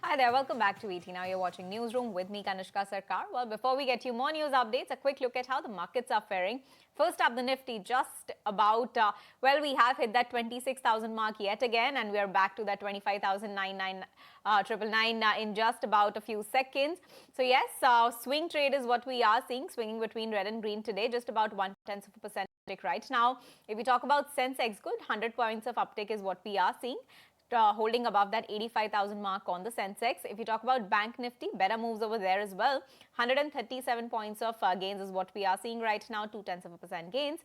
Hi there, welcome back to ET. Now you're watching Newsroom with me, Kanishka Sarkar. Well, before we get you more news updates, a quick look at how the markets are faring. First up, the Nifty just about, we have hit that 26,000 mark yet again, and we are back to that 25,999 in just about a few seconds. So yes, swing trade is what we are seeing, swinging between red and green today, just about 0.1% right now. If we talk about Sensex, good 100 points of uptick is what we are seeing. Holding above that 85,000 mark on the Sensex. If you talk about Bank Nifty, better moves over there as well. 137 points of gains is what we are seeing right now, 0.2% gains,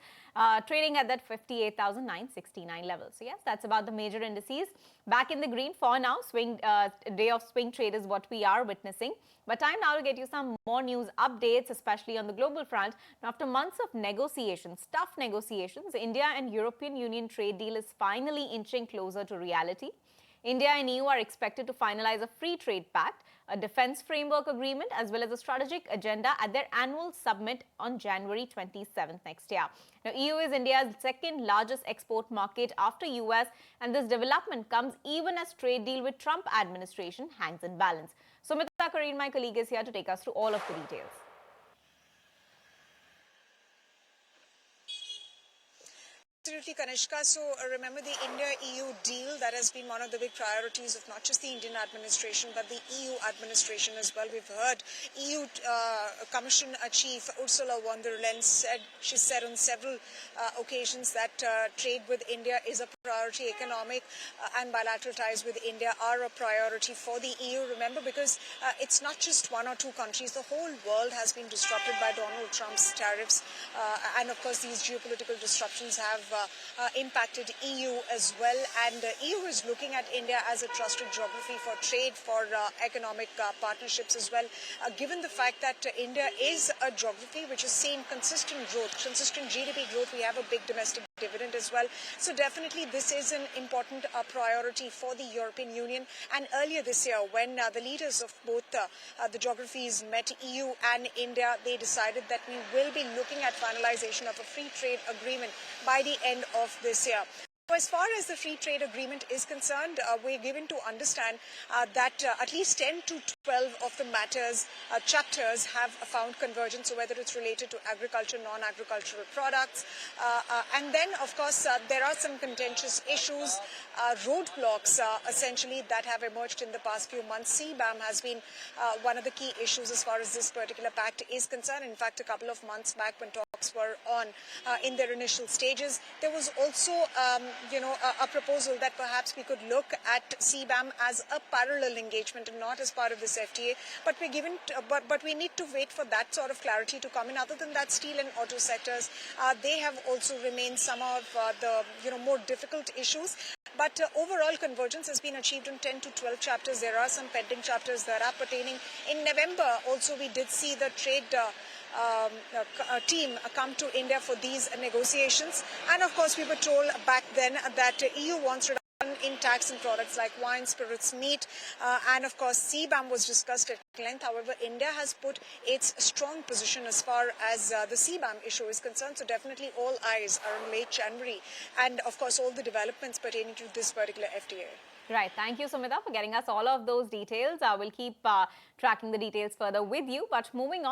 trading at that 58,969 level. So yes, that's about the major indices. Back in the green for now. Day of swing trade is what we are witnessing. But time now to get you some more news updates, especially on the global front. Now, after months of negotiations, tough negotiations, India and European Union trade deal is finally inching closer to reality. India and EU are expected to finalize a free trade pact, a defense framework agreement, as well as a strategic agenda at their annual summit on January 27th next year. Now, EU is India's second largest export market after US, and this development comes even as trade deal with Trump administration hangs in balance. Sumita, my colleague, is here to take us through all of the details. Absolutely, Kanishka. So remember the India-EU deal that has been one of the big priorities of not just the Indian administration but the EU administration as well. We've heard EU Commission Chief Ursula von der Leyen said on several occasions that trade with India is a priority. Economic and bilateral ties with India are a priority for the EU. Remember, because it's not just one or two countries. The whole world has been disrupted by Donald Trump's tariffs, and of course these geopolitical disruptions have impacted EU as well, and EU is looking at India as a trusted geography for trade, for economic partnerships as well, given the fact that India is a geography which has seen consistent growth, consistent GDP growth. We have a big domestic dividend as well. So definitely this is an important priority for the European Union. And earlier this year, when the leaders of both the geographies met, EU and India, they decided that we will be looking at finalization of a free trade agreement by the end of this year. So as far as the free trade agreement is concerned, we're given to understand that at least 10 to 12 of the chapters have found convergence, so whether it's related to agriculture, non-agricultural products. And then, of course, there are some contentious issues, roadblocks, essentially, that have emerged in the past few months. CBAM has been one of the key issues as far as this particular pact is concerned. In fact, a couple of months back when talks were on in their initial stages, there was also a proposal that perhaps we could look at CBAM as a parallel engagement and not as part of this FTA. But we're given, but we need to wait for that sort of clarity to come in. Other than that, steel and auto sectors, they have also remained some of the more difficult issues. But overall convergence has been achieved in 10 to 12 chapters. There are some pending chapters that are pertaining. In November, also we did see the trade team come to India for these negotiations. And of course, we were told back then that EU wants reduction in tax on products like wine, spirits, meat, and of course CBAM was discussed at length. However, India has put its strong position as far as the CBAM issue is concerned. So definitely all eyes are on late January and of course all the developments pertaining to this particular FTA. Right. Thank you, Sumita, for getting us all of those details. We'll keep tracking the details further with you. But moving on.